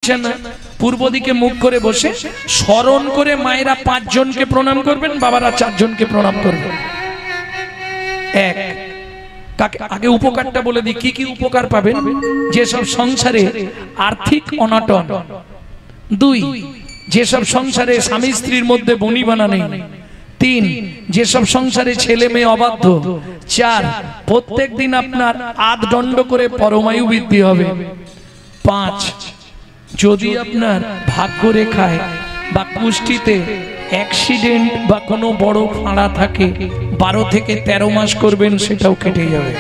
पूर्व दिके मुख करे बसे स्मरण करे मायेरा 5 जन के प्रणाम करबेन, बाबारा 4 जन के प्रणाम करबेन। एक आगे उपकारटा बोले दी की उपकार पाबेन, जे सब संसारे आर्थिक अनाटन, 2 जे सब संसारे स्वामी स्त्रीर मध्य बनिबाना नेই, 3 जे सब संसारे छेले मेये अबाध्य, 4 प्रत्येक दिन आपनार आध दंड करे परमायु बृद्धि होबे, 5 যদি আপনার ভাগ্য রেখায় বা কুষ্ঠিতে অ্যাক্সিডেন্ট বা কোনো বড় ফাঁড়া থাকে 12 থেকে 13 মাস করবেন সেটাও কেটে যাবে।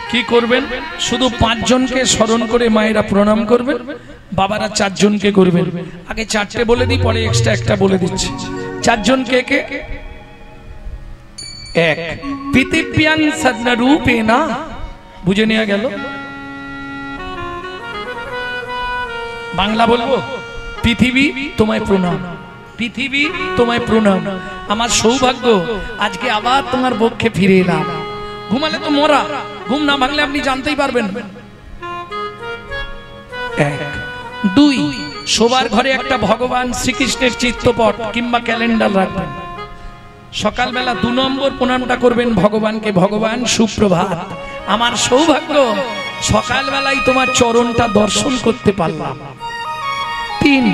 কি করবেন? শুধু 5 জনকে স্মরণ করে মায়েরা প্রণাম করবেন, বাবারা 4 জনকে করবেন। আগে 4টে বলে দিই, পরে এক্সট্রা একটা বলে দিচ্ছি। 4 জন কে কে? 1 পৃথিব্যাং সদ্রূপেনা, বুঝে নেওয়া গেল? বাংলা বলবো, পৃথিবী তোমায় প্রণাম, পৃথিবী তোমায় প্রণাম। আমার সৌভাগ্য আজকে আবার তোমার বক্ষে ফিরে এলাম। ঘুমালে তো মরা, ঘুম না ভাঙলে আপনি জানতেই পারবেন। 1 2 সবার ঘরে একটা ভগবান শ্রীকৃষ্ণের চিত্রপট কিংবা ক্যালেন্ডার রাখবেন। সকালবেলা 2 নম্বর প্রণামটা করবেন ভগবানকে, ভগবান সুপ্রভাত, আমার সৌভাগ্য সকালবেলায় তোমার চরণটা দর্শন করতে পারলাম। 3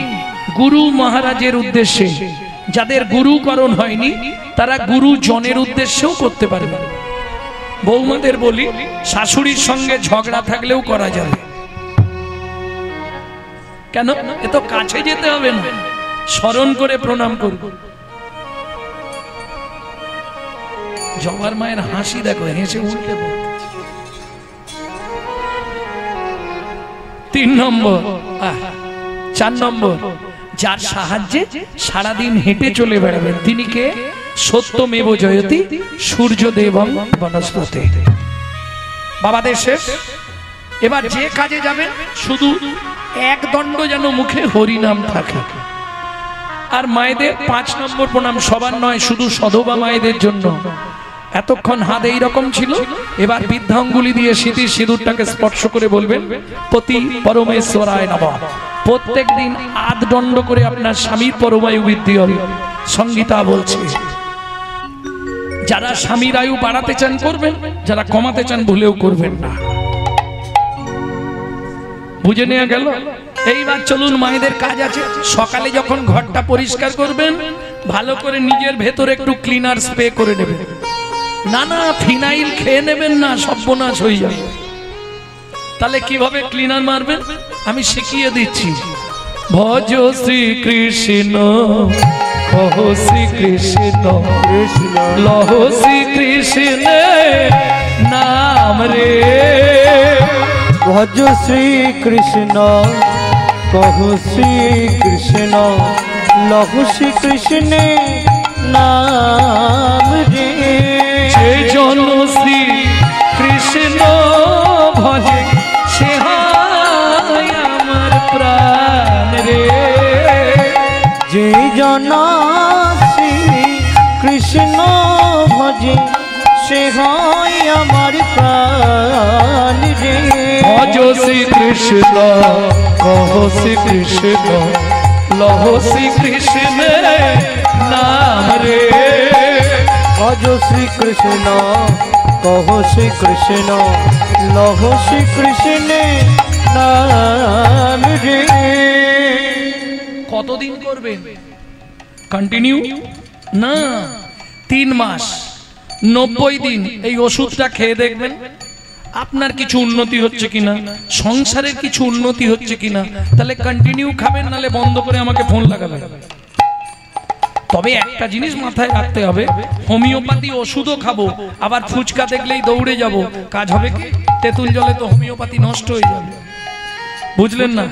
গুরু মহারাজের উদ্দেশ্যে, যাদের গুরুকরণ হয়নি তারা গুরু জনের উদ্দেশ্যেও করতে পারবে। বৌমাদের বলি, শাশুড়ির সঙ্গে ঝগড়া থাকলেও করা যাবে। কেন? এ তো কাছে যেতে হবে না, স্মরণ করে প্রণাম করব। জবার মায়ের হাসি দেখো, হেসে উঠতে পারে। 3 নম্বর 4 নম্বর যার সাহায্যে সারাদিন হেঁটে চলে বেড়াবেন তিনি কে? সত্যমেব জয়তি সূর্যদেবং বনস্পতি। বাবাদের শেষ। এবার যে কাজে যাবেন শুধু এক দণ্ড যেন মুখে হরিনাম থাকে। আর মায়েদের 5 নম্বর প্রণাম, সবার নয়, শুধু সধবা মায়েদের জন্য। এতক্ষণ হাত এইরকম ছিল, এবার বৃদ্ধাঙ্গুলি দিয়ে স্মৃতির সিঁদুরটাকে স্পর্শ করে বলবেন পতি পরমেশ্বরায় নমঃ। প্রত্যেক দিন আধ দণ্ড করে আপনার স্বামীর পরমায়ু বৃদ্ধি হবে। সংগীতা বলছে যারা স্বামীর আয়ু বাড়াতে চান করবেন, যারা কমাতে চান ভুলেও করবেন না। বুঝে নেওয়া গেল? এইবার চলুন, মায়েদের কাজ আছে। সকালে যখন ঘরটা পরিষ্কার করবেন ভালো করে নিজের ভেতরে একটু ক্লিনার স্প্রে করে নেবেন। না না, ফিনাইল খেয়ে নেবেন না, সর্বনাশ হয়ে যাবে। তাহলে কিভাবে ক্লিনার মারবেন আমি শিখিয়ে দিচ্ছি। ভজ শ্রীকৃষ্ণ, কহ শ্রীকৃষ্ণ, লহ শ্রীকৃষ্ণ নাম রে। ভজ শ্রীকৃষ্ণ, কহ শ্রীকৃষ্ণ, লহ শ্রীকৃষ্ণ নাম রে। যে জন শ্রী কৃষ্ণ ভজে সে হয় আমার প্রাণ রে। যে জন শ্রী কৃষ্ণ ভজে সে হয় আমার প্রাণ রে। ভজ শ্রী কৃষ্ণ, কহ শ্রী কৃষ্ণ, লহ শ্রী কৃষ্ণ নাম রে। ভজ শ্রীকৃষ্ণ, কহ শ্রীকৃষ্ণ, লহ শ্রীকৃষ্ণ নাম রে। কতদিন করবেন? কন্টিনিউ না, 3 মাস 90 দিন এই ওষুধটা খেয়ে দেখবেন আপনার কিছু উন্নতি হচ্ছে কিনা, সংসারের কিছু উন্নতি হচ্ছে কিনা। তাহলে কন্টিনিউ খাবেন, নালে বন্ধ করে আমাকে ফোন লাগাবেন। তবে একটা জিনিস মাথায় রাখতে হবে, হোমিওপ্যাথি ওষুধও খাবো আবার ফুচকা দেখলেই দৌড়ে যাব, কাজ হবে কি? তেঁতুল জলে তো হোমিওপ্যাথি নষ্ট হয়ে যাবে। বুঝলেন না?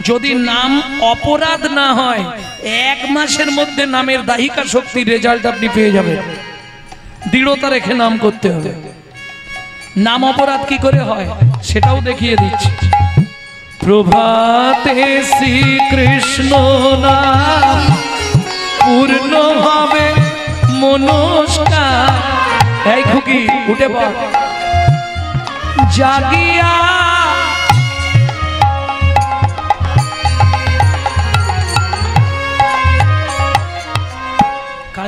যদি নাম অপরাধ না হয় 1 মাসের মধ্যে নামের দাহিকা শক্তির রেজাল্ট আপনি পেয়ে যাবেন। দৃঢ়তা রেখে নাম করতে হবে। নাম অপরাধ কি করে হয় সেটাও দেখিয়ে দিচ্ছি। প্রভাতে শ্রীকৃষ্ণ নাম পূর্ণ হবে মনস্কার। এই খুকি উঠে পড়। জাগিয়া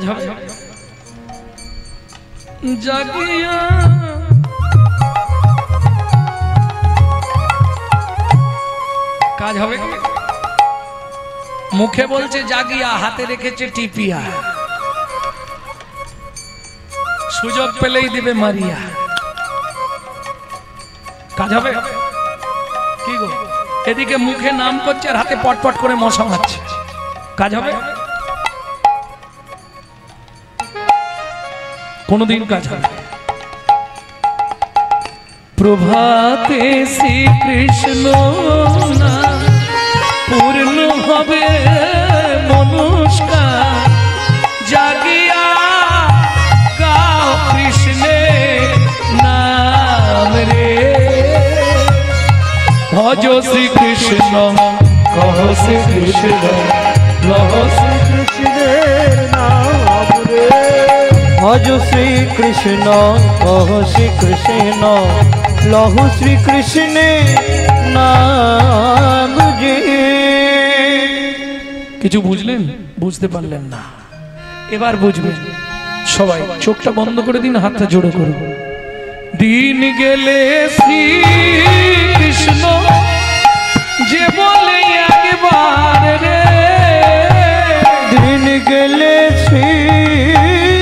হবে জাগিয়া কাজ হবে মুখে বলছে জাগিয়া হাতে রেখেছে টিপিয়া সুযোগ পেলেই দিবে মারিয়া কাজ হবে কি গো এদিকে মুখে নাম করছে আর হাতে পটপট করে মশা মারছে কাজ হবে কোনদিন কাজ হবে প্রভাতে শ্রীকৃষ্ণ নাম পূর্ণ হবে মনুষ্কার জাগিয়া গাও কৃষ্ণের নাম রে ভজ শ্রীকৃষ্ণ কহ শ্রীকৃষ্ণ লহ শ্রীকৃষ্ণের নাম রে ভজ শ্রীকৃষ্ণ কহ শ্রীকৃষ্ণ লহু শ্রীকৃষ্ণের নাম রে। কিছু বুঝলেন বুঝতে পারলেন না এবার বুঝবেন সবাই চোখটা বন্ধ করে দিন হাতটা জোড়ে করুন দিন গেলে শ্রীকৃষ্ণ যে বলে একবার রে দিন গেলে শ্রীকৃষ্ণ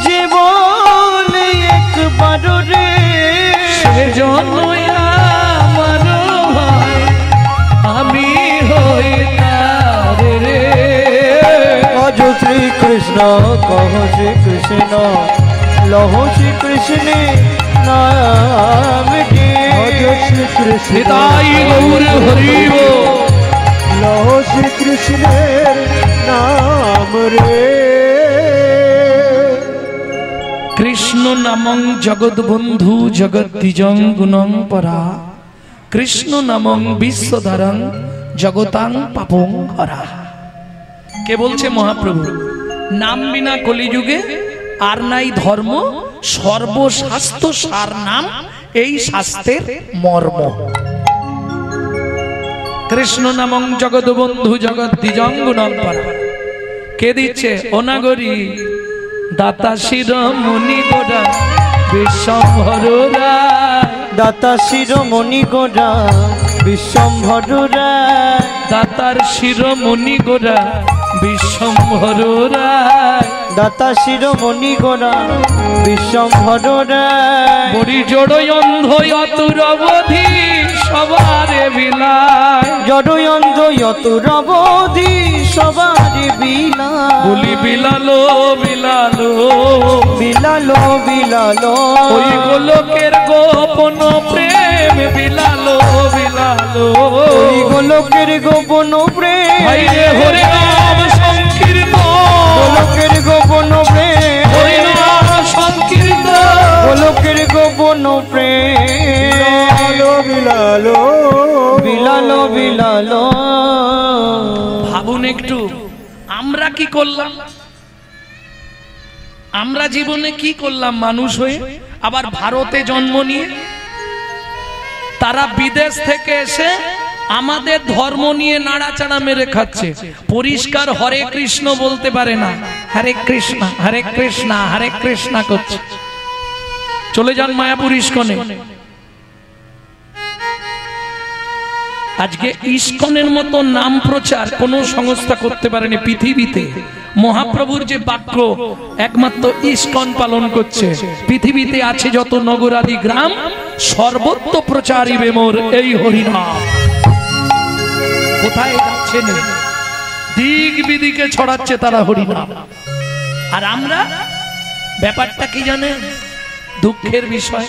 যে বলে একবার রে সেজন্য আমার ভাই আমি হই তার রে ভজ শ্রীকৃষ্ণ কহ শ্রীকৃষ্ণ লহ শ্রীকৃষ্ণের নাম রে ভজ শ্রীকৃষ্ণ নিতাই গৌর হরি বল লহ শ্রীকৃষ্ণের নাম রে কৃষ্ণ নামং জগৎ বন্ধু জগদ্দিজং গুণং পরা কৃষ্ণ নামং বিশ্বধরং জগতাং পাপং হরা কে বলছে মহাপ্রভু নাম বিনা কলিযুগে আর নাই ধর্ম সর্বশাস্ত্র সার নাম এই শাস্ত্রের মর্ম কৃষ্ণ নামং জগৎ বন্ধু জগদ্দিজং গুণং পরা কে দিচ্ছে অনাগরী দাতা শিরোমণি গোরা বিশ্বম্ভর রায় দাতা শিরোমণি গোরা বিশ্বম্ভর রায় দাতার শিরোমণি গোরা বিশ্বম্ভর রায় দাতা শিরোমণি গোরা বিশ্বম্ভর রায় বড়ি জড়ই অন্ধ অতুর অবধি সবারে বিলায় জড়ই অন্ধ অতুর অবধি সবারে বিলায় বলি বিলালো বিলালো বিলালো বিলালো ওই গোলকের গোপন প্রেম বিলালো বিলালো ওই গোলকের গোপন প্রেম হরে হরে নাম সংকীর্তন গোলকের গোপন প্রেম হরে নাম সংকীর্তন গোলকের গোপন প্রেম বিলালো বিলালো বিলালো ভাবুন একটু আমরা কি করলাম আমরা জীবনে কি করলাম মানুষ হয়ে আবার ভারতে জন্ম নিয়ে তারা বিদেশ থেকে এসে আমাদের ধর্ম নিয়ে নাড়াচাড়া মেরে খাচ্ছে পরিষ্কার হরে কৃষ্ণ বলতে পারে না হরে কৃষ্ণ হরে কৃষ্ণ হরে কৃষ্ণ করছে চলে যান মায়াপুর ইস্কনে আজকে ইস্কনের মতো নাম প্রচার কোন সংস্থা করতে পারেনি পৃথিবীতে মহাপ্রভুর যে বাক্য একমাত্র ইস্কন পালন করছে পৃথিবীতে আছে যত নগরাদি গ্রাম সর্বত্র প্রচারিবে মোর এই হরিনাম কোথায় যাচ্ছে না দিক বিদিকে ছড়াচ্ছে তারা হরিনাম আর আমরা ব্যাপারটা কি জানেন দুঃখের বিষয়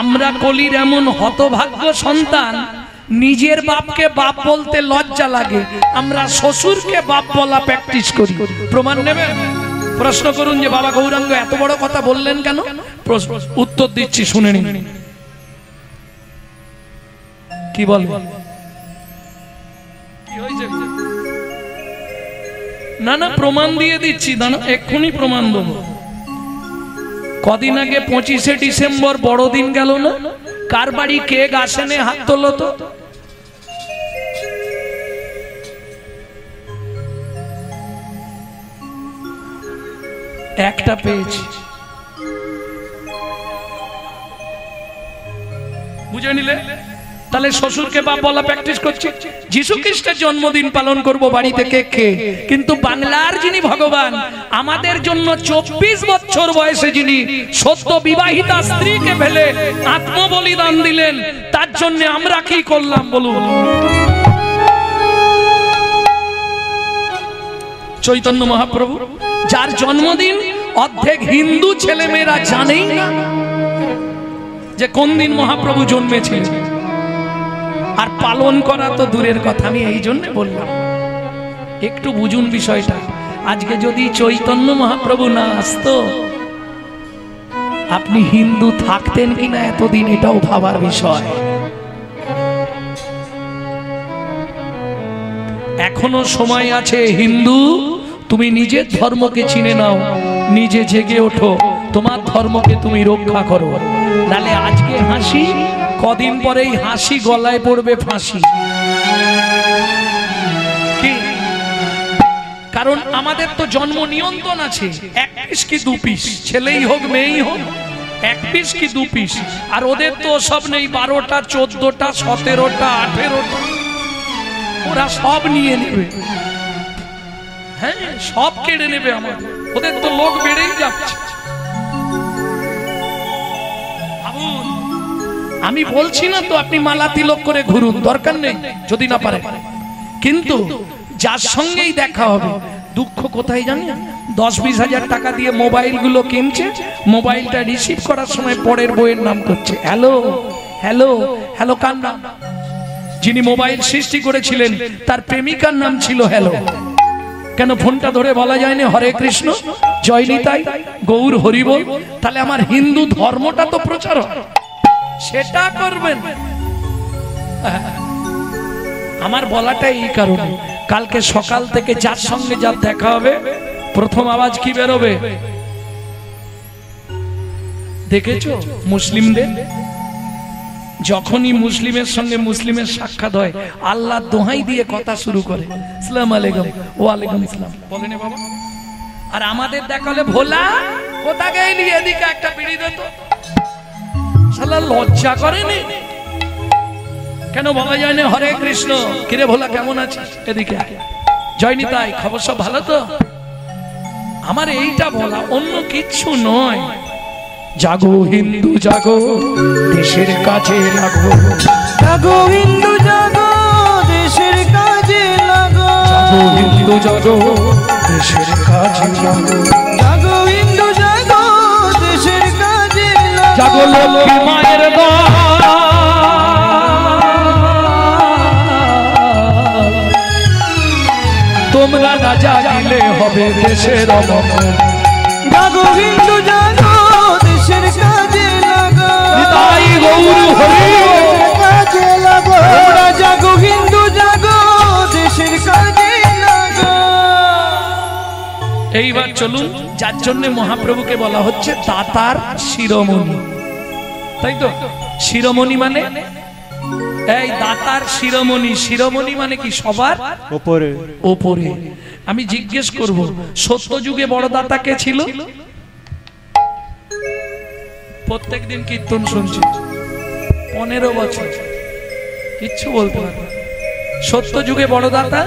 আমরা কলির এমন হতভাগ্য সন্তান নিজের বাপকে বাপ বলতে লজ্জা লাগে আমরা শ্বশুরকে বাপ বলা প্র্যাকটিস করি প্রমাণ নেবেন প্রশ্ন করুন যে বাবা গৌরাঙ্গ এত বড় কথা বললেন কেন উত্তর দিচ্ছি শুনে নিন কি বলবেন কি হয়েছে না না প্রমাণ দিয়ে দিচ্ছি দাঁড়া এক্ষুনি প্রমাণ দেবো কদিন আগে 25শে ডিসেম্বর বড়দিন গেল না কার বাড়ি কেক আসেনে হাত তোলো তো একটা পেয়েছি। বুঝে নিলে? তাহলে শ্বশুরকে বাপ বলা প্র্যাকটিস করছি। যিশু খ্রিস্টের জন্মদিন পালন করব বাড়িতে কেক খেয়ে, কিন্তু বাংলার যিনি ভগবান, আমাদের জন্য 24 বছর বয়সে যিনি সত্য বিবাহিতা স্ত্রীকে ফেলে আত্মবলিদান দিলেন, তার জন্য আমরা কি করলাম বলুন? চৈতন্য মহাপ্রভু, যার জন্মদিন অর্ধেক হিন্দু ছেলেমেয়েরা জানেই না যে কোন দিন মহাপ্রভু জন্মেছিলেন, আর পালন করা তো দূরের কথা। আমি এই জন্য বললাম একটু বুঝুন বিষয়টা। আজকে যদি চৈতন্য মহাপ্রভু না আসতো, আপনি হিন্দু থাকতেন কিনা এতদিন, এটাও ভাবার বিষয়। এখনো সময় আছে হিন্দু, তুমি নিজের ধর্মকে চিনে নাও, নিজে জেগে ওঠো, তোমার ধর্মকে তুমি রক্ষা করো। নালে আজকে হাসি, কদিন পরেই হাসি গলায় পড়বে ফাঁসি। কি? কারণ আমাদের তো জন্ম নিয়ন্ত্রণ আছে, 1 পিস কি 2 পিস, ছেলেই হোক মেয়েই হোক, 1 পিস কি 2 পিস। আর ওদের তো সব নেই, 12টা 14টা 17টা 18টা, ওরা সব নিয়ে নেবে। হ্যাঁ, সব কেড়ে নেবে আমাদের, ওদের তো লোক বেড়েই যাচ্ছে। আমি বলছি না তো আপনি মালা তিলক করে ঘুরুন, দরকার নেই যদি না পারে, কিন্তু যার সঙ্গেই দেখা হবে, দুঃখ কোথায় জানেন? 10-20 হাজার টাকা দিয়ে মোবাইল গুলো কিনছে, মোবাইলটা রিসিভ করার সময় পরের বইয়ের নাম করছে হ্যালো হ্যালো হ্যালো। কার নাম? যিনি মোবাইল সৃষ্টি করেছিলেন তার প্রেমিকার নাম ছিল হ্যালো। কেন ফোনটা ধরে বলা যায়নি হরে কৃষ্ণ, জয় নিতাই, গৌর হরিবল? তাহলে আমার হিন্দু ধর্মটা তো প্রচার হয়, সেটা করবেন। আমার বলাটা এই কারণে, কালকে সকাল থেকে যার সঙ্গে যার দেখা হবে, প্রথম আওয়াজ কি বেরোবে দেখেছো? মুসলিমদের যখনই মুসলিমের সঙ্গে মুসলিমের সাক্ষাৎ হয়, আল্লাহ দোহাই দিয়ে কথা শুরু করে, আসসালামু আলাইকুম, ওয়ালাইকুম আসসালাম বলেন বাবা। আর আমাদের দেখালে ভোলা কোথা গেলি, এদিকে একটা বিড়ি দে তো, শালা লজ্জা করেনি? কেন বলা যায় না হরে কৃষ্ণ, কিরে ভোলা কেমন আছিস, এদিকে জয় নিতাই, খবর সব ভালো তো? আমার এইটা বলা, অন্য কিচ্ছু নয়। জাগো হিন্দু জাগো, দেশের কাজে লাগো, জাগো হিন্দু জাগো, দেশের কাজে লাগো, জাগো হিন্দু জাগো, দেশের কাজে লাগো, জাগো হিন্দু জাগো, দেশের কাজে লাগো, জাগো লক্ষ্মী মায়ের দল, তোমরা না জাগিলে হবে দেশের অমঙ্গল। জাগো হিন্দু জাগো, দেশের কাজে লাগো, নিতাই গৌর হরি কাজে লাগো, তোমরা জাগো হিন্দু জাগো, দেশের কাজে লাগো। এইবার চলুন, যার জন্য মহাপ্রভুকে বলা হচ্ছে দাতার শিরোমণি, তাই তো? শিরোমণি মানে এই দাতার শিরোমণি, শিরোমণি মানে কি? সবার উপরে উপরে। আমি জিজ্ঞেস করব, সত্য যুগে বড় দাতা কে ছিল? প্রত্যেকদিন কীর্তন শুনছি 15 বছর, কিচ্ছু বলতে পারবে। সত্য যুগে বড় দাতা,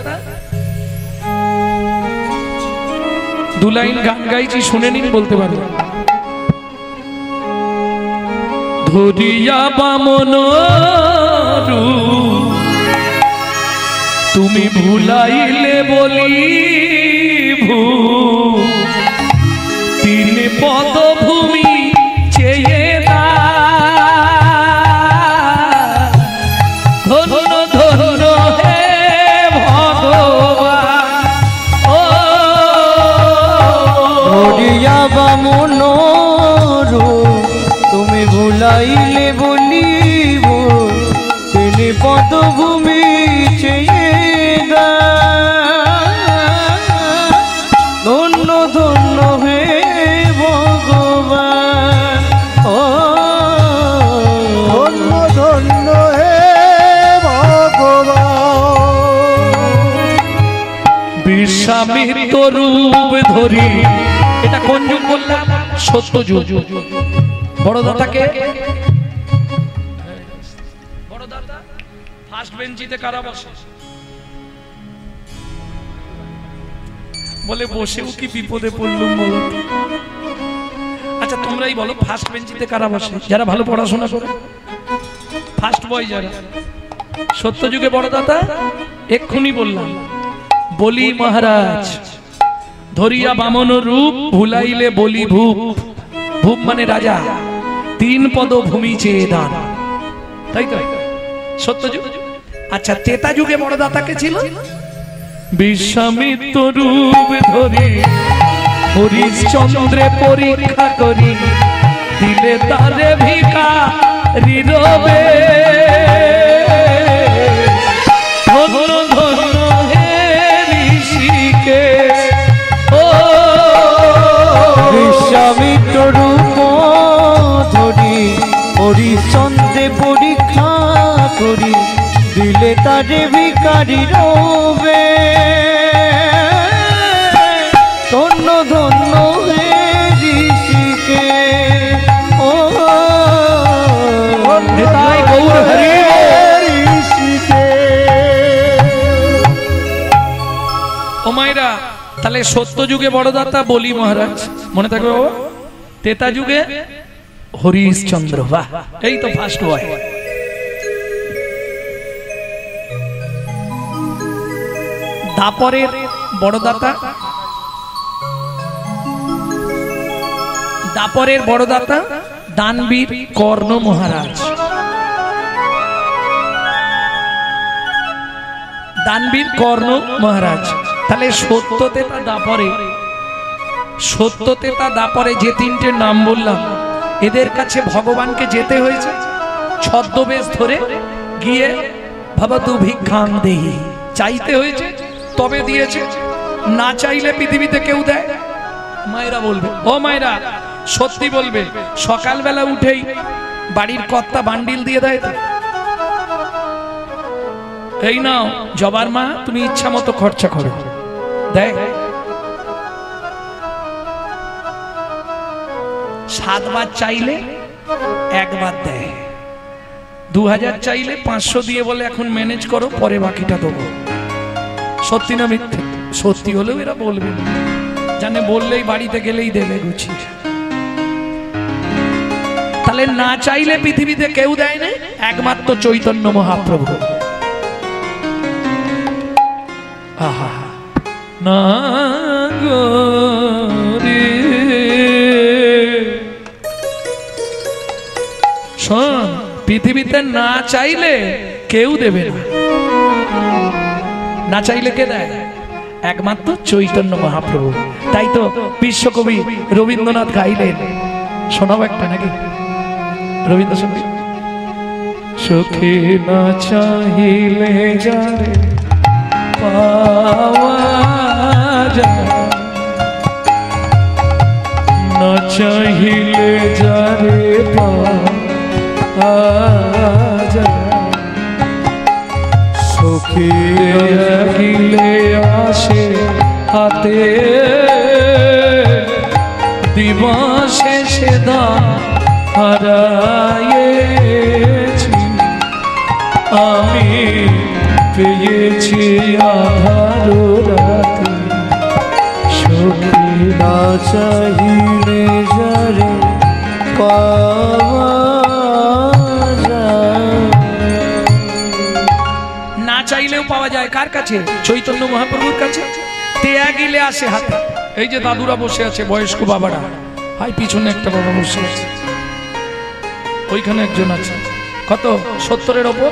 2 লাইন গান গাইছি, শুনে নিন, বলতে পারবে। ধরিয়া বামন তুমি ভুলাইলে বলি ভূ, 3 পদভূমি চেয়ে দা, ধন্য ধন্য হে ভগবান। ও ধরিয়া বামন তুমি ভুলাইলে বলিব, 3 পদভূমি চেয়ে গা, ধন্য ধন্য হে ভগবান। ও ধন্য ধন্য হে ভগবান। বিশ্বামিত্র রূপ ধরি এটা কোন যুগ বললাম? সত্য যুগ। বড় দাতাকে বড় দাতা ফার্স্ট বেঞ্চিতে কারা বসে? বলে বসেও কি বিপদে পড়লুম বলো। আচ্ছা তোমরাই বলো, ফার্স্ট বেঞ্চিতে কারা বসে? যারা ভালো পড়াশোনা করে, ফার্স্ট বয় যারা। সত্য যুগে বড় দাতা এক্ষুনি বললাম, বলি মহারাজ ধরিয়া বামন রূপ, ভুলাইলে বলি ভূপ। ভূপ মানে রাজা, 3 পদ ভূমি চেয়ে দান, তাই তো সত্য যুগ। আচ্ছা ত্রেতা যুগে বড় দাতা কে ছিল? বিশ্বামিত্র রূপ ধরি হরিশ্চন্দ্রে পরীক্ষা করি, দিলে তারে ভিখারি রবে। ধন্য ধন্য হে ঋষিকেশ, ও বিশ্বামিত্র রূপ ধরি হরিশ্চন্দ্রে পরীক্ষা করি, দিলে তারে ভিখারি রবে। ধন্য ধন্য হে ঋষিকেশ, ও নিতাই গৌর হরি ও মায়েরা। তাহলে সত্য যুগে বড় দাতা বলি মহারাজ, মনে থাকবে বাবা। ত্রেতা যুগে হরিশ্চন্দ্র, বাহ এই তো ফার্স্ট বয়। দাপরের বড় দাতা, দাপরের বড় দাতা দানবীর কর্ণ মহারাজ। দানবীর কর্ণ মহারাজ। তাহলে সত্যতেতা দাপরে, সত্যতেতা দাপরে যে 3টে নাম বললাম, এদের কাছে ভগবানকে যেতে হয়েছে ছদ্মবেশ ধরে গিয়ে ভবতু ভিক্ষাং দেহি, চাইতে হয়েছে তবে দিয়েছে, না চাইলে পৃথিবীতে কেউ দেয়? মায়েরা বলবে, ও মায়েরা সত্যি বলবে, সকালবেলা উঠেই বাড়ির কর্তা বান্ডিল দিয়ে দেয় তো? এই নাও জবার মা, তুমি ইচ্ছা মতো খরচা করো, দেয়? 7 বার চাইলে 1 বার দেয়, 2000 চাইলে 500 দিয়ে বলে এখন ম্যানেজ করো, পরে বাকিটা দেবো। সত্যি না মিথ্যে? সত্যি হলেও এরা বলবে না, জানে বললেই বাড়িতে গেলেই দেবে গুছিয়ে। তাহলে না চাইলে পৃথিবীতে কেউ দেয় না, একমাত্র চৈতন্য মহাপ্রভু। আহা না গো রে, শোন, পৃথিবীতে না চাইলে কেউ দেবে না, না চাইলে কে দেয়? একমাত্র চৈতন্য মহাপ্রভু। তাই তো বিশ্বকবি রবীন্দ্রনাথ গাইলেন, শোনাবো একটা নাকি রবীন্দ্রসঙ্গীত? সুখে না চাইলে যারে পাওয়া যায়, না চাইলে যারে পাওয়া যায়, সুখে গিলে আসে হাতে, দিবসে সেদা হারায়েছি, আমি পেয়েছি আধার রাতে, সুখে না চাইলে যারে পাওয়া যায়। না চাইলেও পাওয়া যায় কার কাছে? চৈতন্য মহাপ্রভুর কাছে। তেয়া গিলে আসে হাতে। এই যে দাদুরা বসে আছে, বয়স্ক বাবারা, হাই পিছনে একটা বাবা বসে আছে, ওইখানে একজন আছে, কত 70-এর ওপর,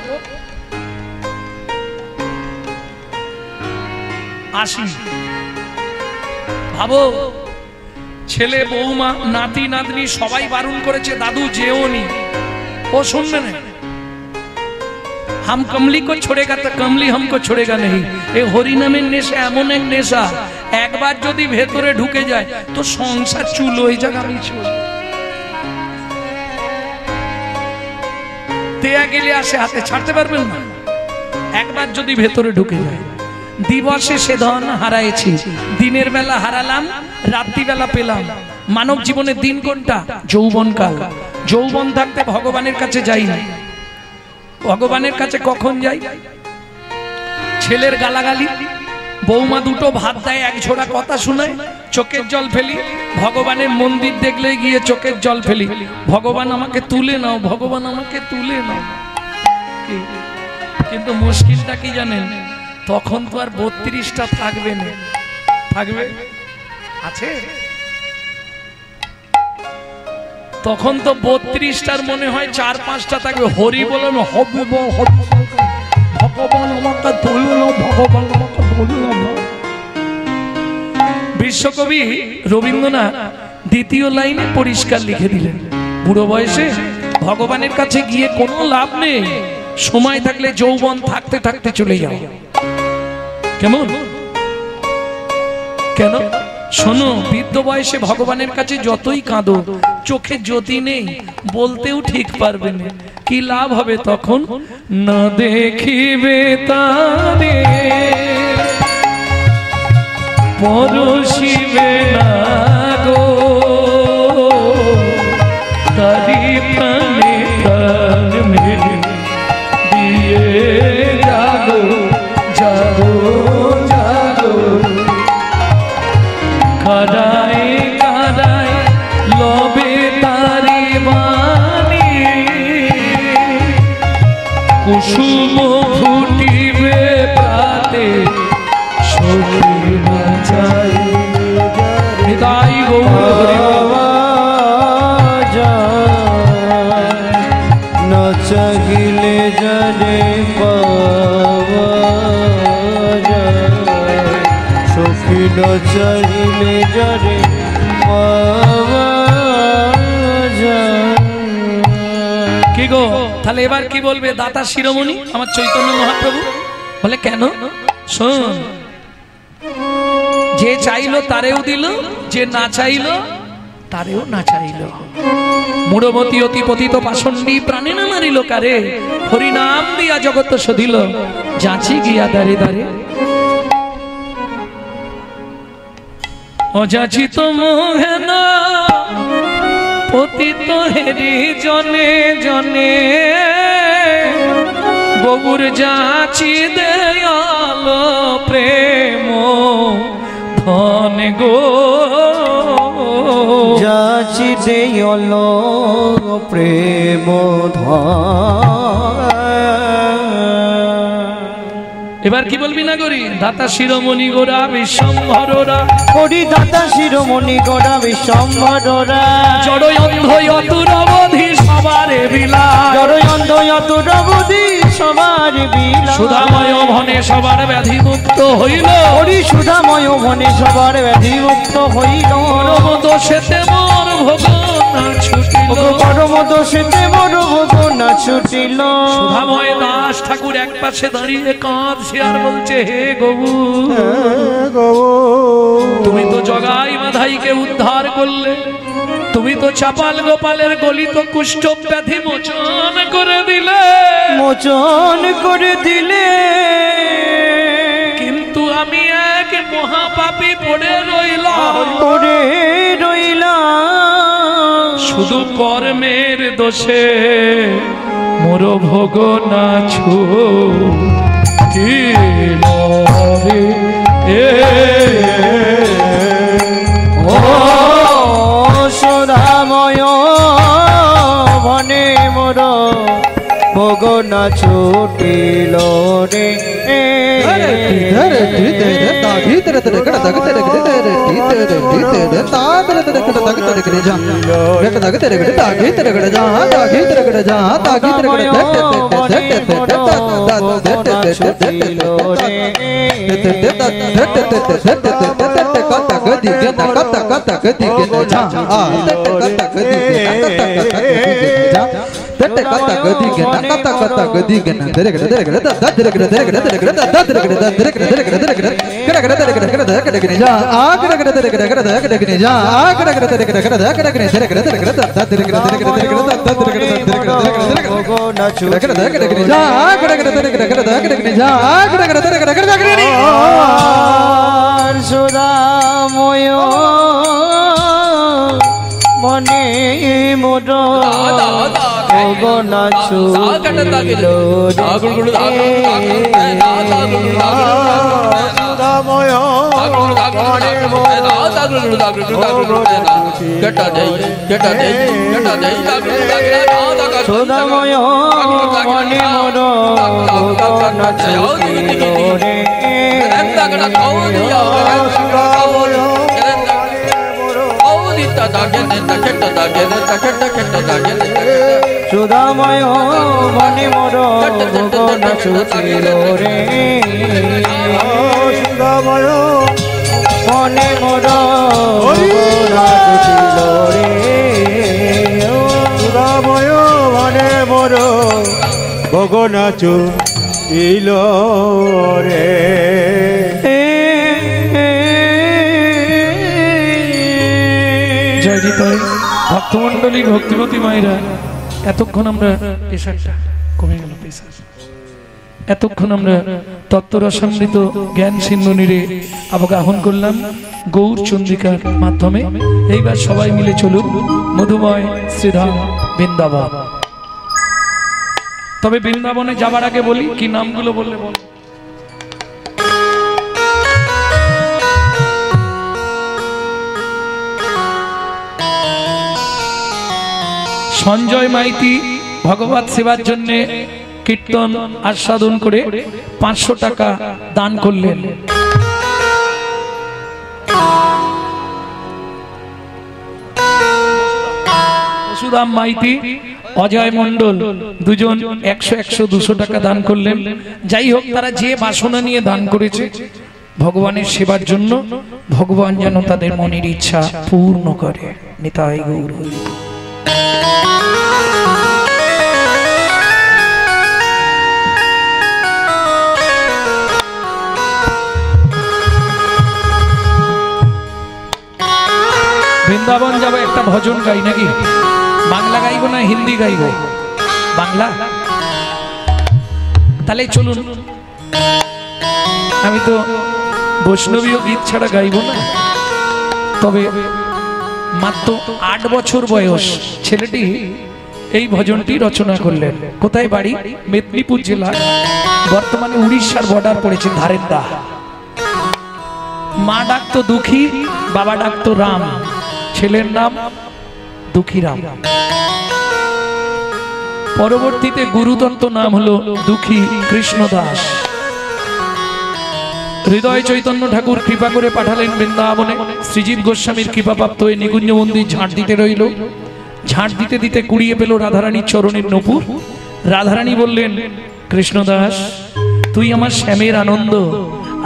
80। ভাবো, ছেলে বৌমা নাতি নাতনি সবাই বারণ করেছে, দাদু যেও নি, ও শুনবে না। हम कमली को छोड़ेगा तो कमली हमको छोड़ेगा नहीं। ए हरि नामेर नेशा एमन एक नेशा, एक बार यदि भेतरे ढुके जाए तो संसार चूलो हয়ে যাবে। আমি তেয়া গেলে আসে হাতে, ছাড়তে পারবেন না। একবার যদি ভেতরে ঢুকে যায়, দিবসে সে ধন হারাইছি, দিনের বেলা হারালাম, রাত্রিবেলা পেলাম। মানব জীবনের দিন কোনটা? যৌবনকাল। যৌবন থাকতে ভগবানের কাছে যাই না। ভগবানের কাছে কখন যাই? ছেলের গালাগালি, বৌমা দুটো ভাত দেয়, এক ঝোড়া কথা শুনায়, চোখের জল ফেলি। ভগবানের মন্দির দেখলে গিয়ে চোখের জল ফেলি, ভগবান আমাকে তুলে নাও, ভগবান আমাকে তুলে নাও। কিন্তু মুশকিলটা কি জানেন? তখন তো আর 32টা থাকবে না। থাকবে? আছে? তখন তো 32টার মনে হয় 4-5টা থাকবে। হরি বলেন হবে, ভগবান আমাকে তুলে নাও, ভগবান আমাকে তুলে নাও। বিশ্বকবি রবীন্দ্রনাথ দ্বিতীয় লাইনে পরিষ্কার লিখে দিলেন, বুড়ো বয়সে ভগবানের কাছে গিয়ে কোনো লাভ নেই। সময় থাকলে যৌবন থাকতে থাকতে চলে যাও। কেমন? কেন? শোনো, বৃদ্ধ বয়সে ভগবানের কাছে যতই কাঁদো, চোখে জ্যোতি নেই, বলতেও ঠিক পারবে না। কি লাভ হবে তখন? না দেখিবে তারে, পরশিবে না গো, তারি প্রাণে প্রাণ মেরে দিয়ে জাগো, জাগো, জাগো। কাদায় কাদায় লবে তারি বাণী, কুসুম ফুটিবে প্রাতে সখী নাচাই। নিতাই গৌর না চাহিলে জানে পাওয়া যায়, সখী না চাহিলে জানে পাওয়া যায়। কি গো, তাহলে এবার কি বলবে দাতা শিরোমণি আমার চৈতন্য মহাপ্রভু? বলে কেন? শোন, যে চাইলো তারেও দিল, যে না চাইলো তারেও না চাইলো। মূঢ়মতি অতি পতিত পাষণ্ডী প্রাণে না মারিল কারে, হরিনাম দিয়া জগৎ সধিল, যাচি গিয়া দারে দারে। অযাচিত মোহে না পতিত হেরি জনে জনে, ববুর যাচি দেয়াল প্রেম ধন গো, যাচি দেয়াল প্রেম ধন। এবার কি বলবি না করি? দাতা শিরোমণি গোরা বিশ্বম্ভরা, করি দাতা শিরোমণি গোরা বিশ্বম্ভরা, জড় অন্ধ অতুর অবধি সবারে বিলা, জড় অন্ধ অতুর অবধি সবার বিলা, সুধাময় ভনে সবার ব্যাধি মুক্ত হইল, হরি সুধাময় ভনে সবার ব্যাধি মুক্ত হইল, পরম দোষেতে মোর ভোগ না ছুটিল, পরম দোষেতে মোর ভোগ না ছুটিল। সুধাময় দাস ঠাকুর এক পাশে দাঁড়িয়ে কাঁদছে আর বলছে, হে গবু, তুমি তো জগাই মাধাইকে উদ্ধার করলে, তুমি তো চাপাল গোপালের গলিত কুষ্ঠ ব্যাধি মোচন করে দিলে, মোচন করে দিলে, কিন্তু আমি এক মহাপাপী পড়ে রইলাম, পড়ে রইলাম, শুধু কর্মের দোষে মোর ভোগ না ছুটিল রে। ও সুধাময় ভনে মোর ভোগ না ছুটিল রে। সুদাময় মনে মোর নাচু সুদাময় মনে মোর নাচু সুদাময় মনে মোর নাচুছিল রে সুদাময় মনে মোর নাচুছিল রে সুদাময় মনে মোর ভোগ নাচুছিল রে জয় জিত ভক্তমন্ডলী ভক্তিমতী মায়েরা এতক্ষণ আমরা পেশাটা কমে গেল পেশার এতক্ষণ আমরা তত্ত্বরসামৃত জ্ঞান সিন্ধু নীরে আবগাহন করলাম গৌর চন্দ্রিকার মাধ্যমে। এইবার সবাই মিলে চলুন মধুময় শ্রীধাম বৃন্দাবন। তবে বৃন্দাবনে যাবার আগে বলি কি নামগুলো বললে বল। সঞ্জয় মাইতি ভগবত সেবার জন্য কীর্তন আস্বাদন করে 500 টাকা দান করলেন। সুদাম মাইতি অজয় মন্ডল দুজন 100-100-200 টাকা দান করলেন। যাই হোক, তারা যে বাসনা নিয়ে দান করেছে ভগবানের সেবার জন্য, ভগবান যেন তাদের মনের ইচ্ছা পূর্ণ করে। নিতাই গৌর হরি। বৃন্দাবন যাবো, একটা ভজন গাই নাকি? বাংলা গাইবো না হিন্দি গাইবো? বাংলা। তাহলে চলুন, আমি তো বৈষ্ণবীয় গীত ছাড়া গাইবো না। তবে মাত্র 8 বছর বয়স ছেলেটি এই ভজনটি রচনা করলেন। কোথায় বাড়ি? মেদিনীপুর জেলা, বর্তমানে উড়িষ্যার বর্ডার পড়েছে ধারের দা। মা ডাকতো দুঃখী, বাবা ডাকতো রাম, ছেলের নাম দুঃখীরাম। পরবর্তীতে গুরুতন্ত্র নাম হলো দুঃখী কৃষ্ণদাস। হৃদয় চৈতন্য ঠাকুর কৃপা করে পাঠালেন বৃন্দাবনে। শ্রীজিৎ গোস্বামীর কৃপাপ্রাপ্ত হয়ে নিকুঞ্জ মন্দির ঝাঁট দিতে রইল। ঝাঁট দিতে দিতে কুড়িয়ে পেল রাধারানীর চরণের নূপুর। রাধারানী বললেন, কৃষ্ণদাস তুই আমার শ্যামের আনন্দ,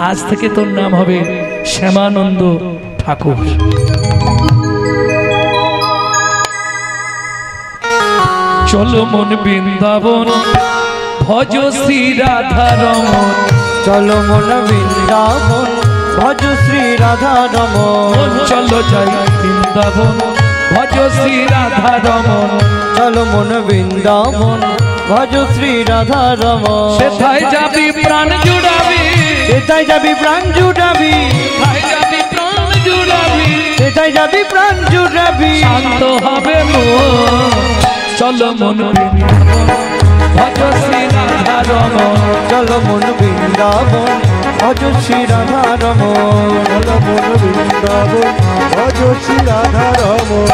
আজ থেকে তোর নাম হবে শ্যামানন্দ ঠাকুর। চলো মন বৃন্দাবন ভজ শ্রী রাধা রমন। চলো মন বৃন্দাবন ভজ শ্রী রাধা রমন। চলো যাই বৃন্দাবন ভজ শ্রী রাধা রমন। চলো মন বৃন্দাবন ভজ শ্রী রাধা রমন। সেথায় যাবি প্রাণ জুড়াবি, সেথায় যাবি প্রাণ জুড়াবি, সেথায় যাবি প্রাণ জুড়াবি, সেথায় যাবি প্রাণ জুড়াবি, শান্ত হবে মন। চলো মন বৃন্দাবন ভজ শ্রী রাধা রমন। চলো মন বৃন্দাবন ভজ শ্রী রাধা রমন। চলো মন বৃন্দাবন ভজ শ্রী রাধা রমন।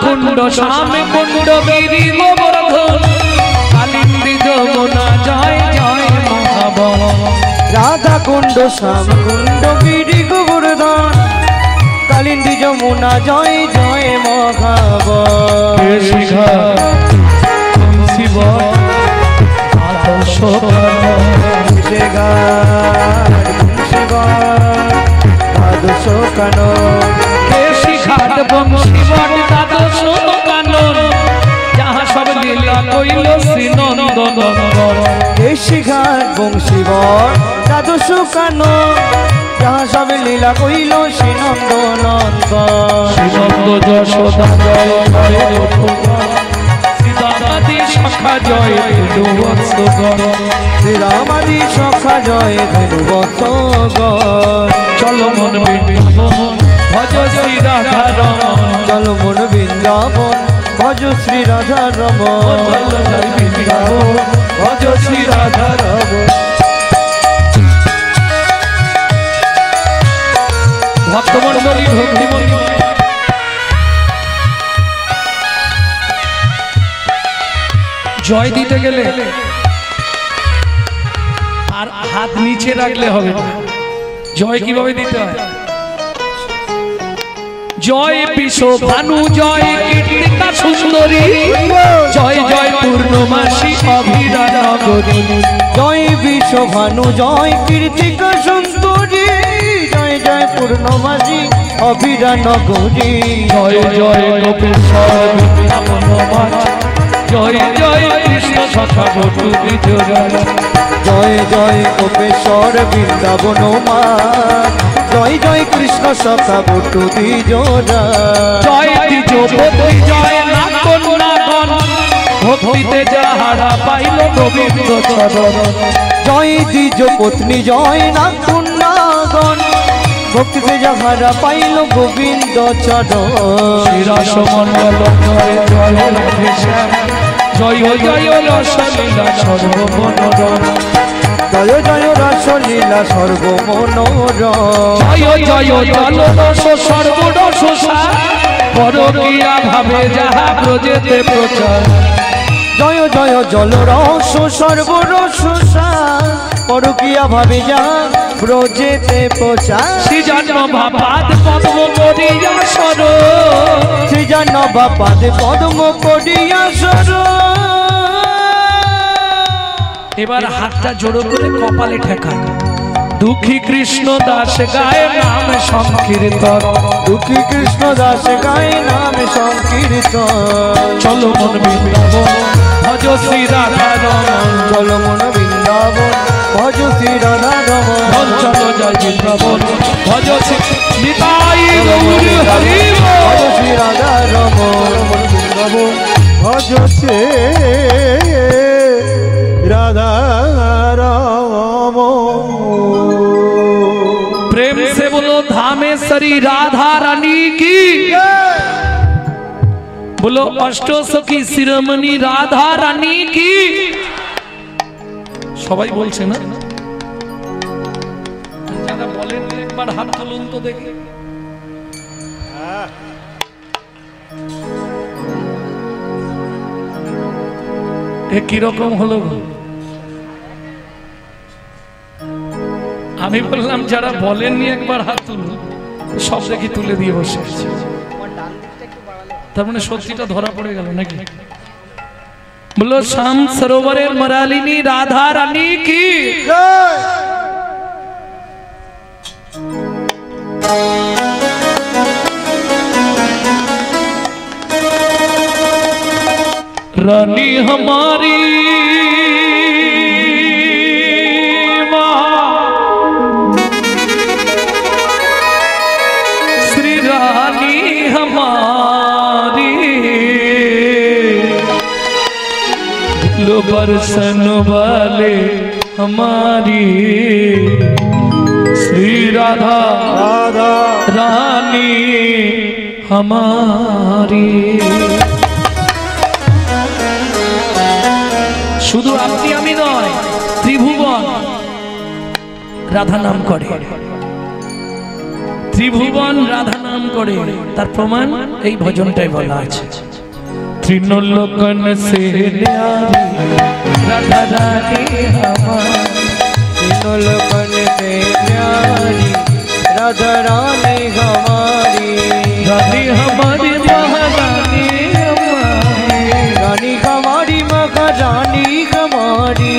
কুণ্ড স্বামী কুণ্ড গিরি গোবর্ধন, কালিন্দী যমুনা জয় জয় মহাবন। রাধা কুণ্ড শ্যাম কুণ্ড গিরি গোবর্ধন কালিন্দী যমুনা জয় জয় মহাবর দ্বাদশ কানন কেশিঘাট বংশীবট দ্বাদশ কানন যাহা সব লীলা কইল শ্রীনন্দন কেশিঘাট বংশীবট দ্বাদশ কানন যাহা সব লীলা কইল শ্রীনন্দনন্দন শ্রীনন্দ যশোদা জয় জয় শ্রীরামাদি সখা জয় ধেনুবৎসগণ শ্রীরামাদি সখা জয় ধেনুবৎসগণ চলো মন বৃন্দাবন ভজ শ্রী রাধা রমন চলো মন বৃন্দাবন ভজ শ্রী রাধা রমন বৃন্দাবন ভজ শ্রী রাধা রমন ভক্তমণ্ডলী ভক্তিমণ্ডলী জয় দিতে গেলে আর হাত নিচে রাখলে হবে না। জয় কিভাবে দিতে হয়? জয় বিশ্ব ভানু জয় কীর্তিকা সুন্দরী জয় জয় পূর্ণমাসী অভিরা নগরী জয় বিশ্ব ভানু জয় কীর্তিকা সুন্দরী জয় জয় পূর্ণমাসী অভিরা নগরী জয় জয় গোপেশ্বর বৃন্দাবন মাঝ জয় জয় কৃষ্ণ সখা বটু বিজোড়া জয় জয় গোপেশ্বর বৃন্দাবন মা জয় জয় কৃষ্ণ সখা বটু বিজোড়া জয় দ্বিজপতি জয় নাগন নাগন ভক্তিতে যাহারা পাইল গোবিন্দ চরণ জয় দ্বিজ পত্নী জয় নাগন নাগন ভক্তিতে যাহারা পাইল গোবিন্দ চরণ শ্রীরাস মণ্ডল জয় জয় রাধেশ্যাম জয় জয় রসলীলা সর্বমনোরম জয় জয় রসলীলা সর্বমনোরম জয় জয় জলরস সর্বরস সার পরকীয়া ভাবে যাহা ব্রজেতে প্রচার জয় জয় জলরস সর্বরস সার পরকীয়া ভাবে যা ব্রজেতে প্রচার শ্রীজাহ্নবা পাদ পদ্ম করিয়া সর শ্রীজাহ্নবা পাদ পদ্ম করিয়া সর এবার হাতটা জোড়ো করে কপালে ঠেকা দুঃখী কৃষ্ণ দাস গায়ে নাম সংকীর্তন দুঃখী কৃষ্ণ দাস গায়ে নাম সংকীর্তন চলো মন বৃন্দাবন ভজ শ্রী রাধা রমন চলো মন বৃন্দাবন ভজ শ্রী রাধা রমন চলো জয় বৃন্দাবন ভজ শ্রী নিতাই গৌর হরি ভজ শ্রী রাধা রমন বৃন্দাবন ভজ শ্রী রাধা রমন प्रेम से बोलो धामेश्वरी राधा रानी की बोलो अष्टो सखी शिरोमणि राधा रानी की সবাই বলছে না যারা বলেন একবার হাত তুলুন তো দেখি এ কি রকম হলো আমি বললাম যারা বলেননি একবার হাত তুলুন সব দেখি তুলে দিয়ে বসে আছে তার মানে সত্যিটা ধরা পড়ে গেল নাকি বলো শ্যাম সরোবরের মরালিনী রাধা রানী কি रानी हमारी श्री रानी हमारी लो बरसन वाले हमारी श्री राधा राधा रानी हमारी শুধু আপনি আমি নয় ত্রিভুবন রাধা নাম করে ত্রিভুবন রাধা নাম করে তার প্রমাণ এই ভজনটাই বলা আছে ত্রিনোলোকন সে ন্যারি রাধা রানী हमारी तीनों लोकन पे प्यारी राधा रानी हमारी। रानी हमारी महारानी हमारी, रानी हमारी महारानी हमारी,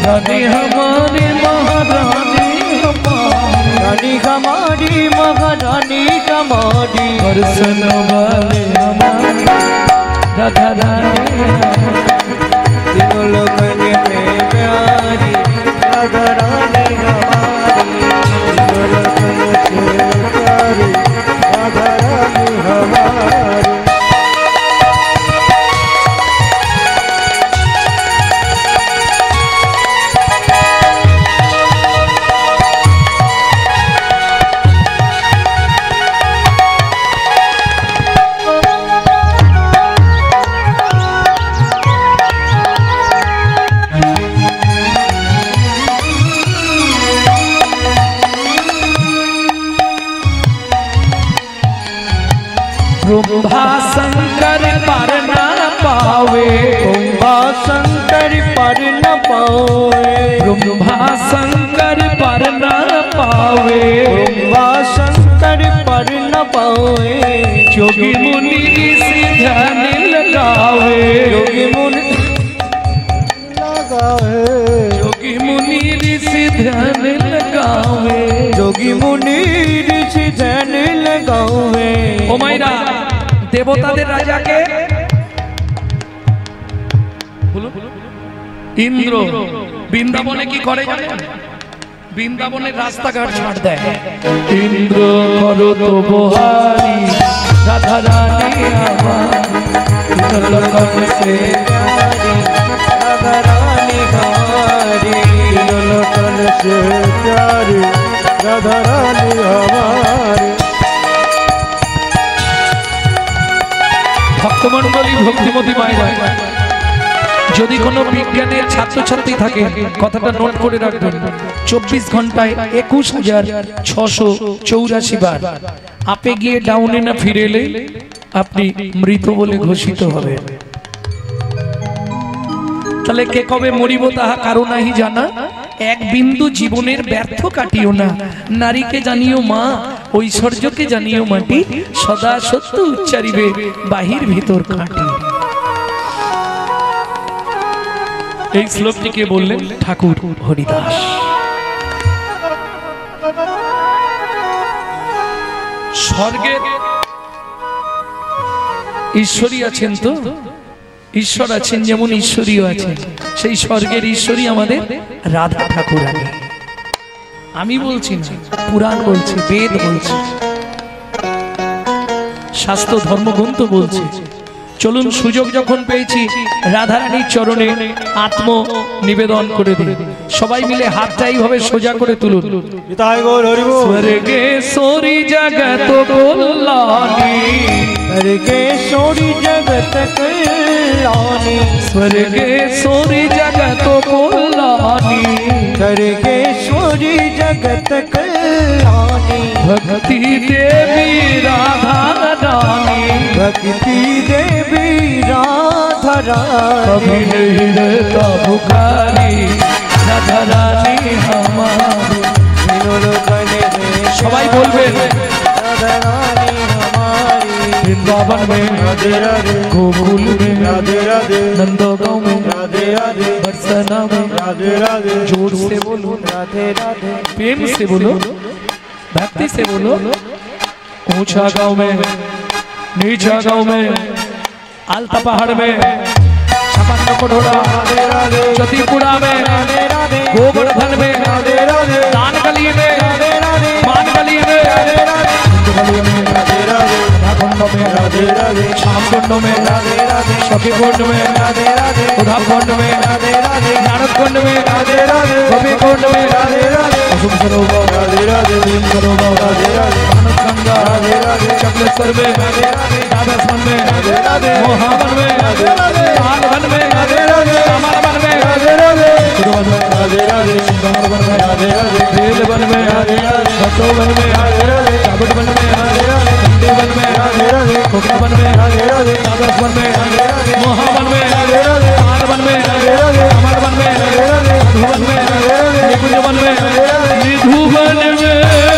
रानी हमारी महारानी हमारी, रानी हमारी महारानी हमारी। दर्शन वाले हमारी राधा रानी हमारी। तीनों लोकन पे प्यारी राधा रानी हमारी। तीनों लोकन पे प्यारी राधा रानी हमारी। ब्रह्मा शंकर पर न पावे, ब्रह्मा शंकर पर न पावे, ब्रह्मा शंकर पर न पावे, ब्रह्मा शंकर पर न पावे। जोगी मुनि ऋषि ध्यान लगावे, योगी मुनि लगावे, जोगी मुनि ऋषि ध्यान लगावे, যোগী মুনি ঋষি ধ্যান लगावे। ও মাইরা দেবতাদের রাজাকে ইন্দ্র বৃন্দাবনে কি করে জানেন? বৃন্দাবনের রাস্তাঘাট ছাড় দেয়। ইন্দ্র করো তো বহারি রাধা রানী আমার, লোকন সে प्यारी राधा रानी हमारी। तीनों लोकन से प्यारी राधा रानी हमारी। ভক্তমণ্ডলী ভক্তিমতী মায়েরা, যদি কোনো বিজ্ঞানের ছাত্রছাত্রী থাকে কথাটা নোট করে রাখবেন। 24 ঘন্টায় 21,684 বার আপে গিয়ে ডাউনে না ফিরে এলে আপনি মৃত বলে ঘোষিত হবে। তাহলে কে কবে মরিব তাহা কারো নাহি জানা, এক বিন্দু জীবনের ব্যর্থ কাটিও না। নারীকে জানিও মা, ঐশ্বর্যকে জানিও মাটি, সদা সত্য উচ্চারিবে বাহির ভিতর কাটি। এই শ্লোকটিকে বললেন ঠাকুর হরিদাস। স্বর্গের ঈশ্বরী আছেন তো, ঈশ্বর আছেন যেমন ঈশ্বরীও আছেন, সেই স্বর্গের ঈশ্বরী আমাদের রাধা ঠাকুরানী। আমি বলছি না, পুরাণ বলছে, বেদ বলছে, শাস্ত্র ধর্মগ্রন্থ বলছে। চলুন সুযোগ যখন পেয়েছি রাধারানীর চরণে আত্ম নিবেদন করে দিই। সবাই মিলে হাতটা এইভাবে সোজা করে তুলুন। স্বর্গেশ্বরী জগত কল্যাণী, स्वर्गेश्वरी जगत कल्याणी, स्वर्गेश्वरी जगत कल्याणी, स्वर्गेश्वरी जगत कल्याणी। भक्ति देवी राधा रानी, भक्ति देवी राधा रानी। कभी नहीं रहता भुखारी राधा रानी हमारी। সবাই বলবেন राधा रानी हमारी। वृंदावन में राधे राधे, गोकुल में राधे राधे, नंदगांव में राधे राधे, बरसाना में राधे राधे। जोर से बोलो, राधे राधे, प्रेम से बोलो, भक्ति से बोलो। ऊंचा गांव में, नीचा गांव में, आलता पहाड़ में, छपन्न कटोरा, चतीपुरा में, गोवर्धन में, दान गली में, मान गली में, गली में, कुंड में, श्याम कुंड में, सखी कुंड में, उधा कुंड में, नारद कुंड में, कवि कुंड में, कुसुम सरोवर, भीम सरोवर, मानस गंगा, चक्लेश्वर में, राधास्वन में, मोहावन में, मालवन में, अमरवन में, सुरवन में, सिंगारवन में, रेलवन में, भटोवन में, काबटवन में, वन में, कोकरावन में, राधास्वन में, मोहावन में, मालवन में, अमरवन में, धुवन में, कुंज वन में निधु वन में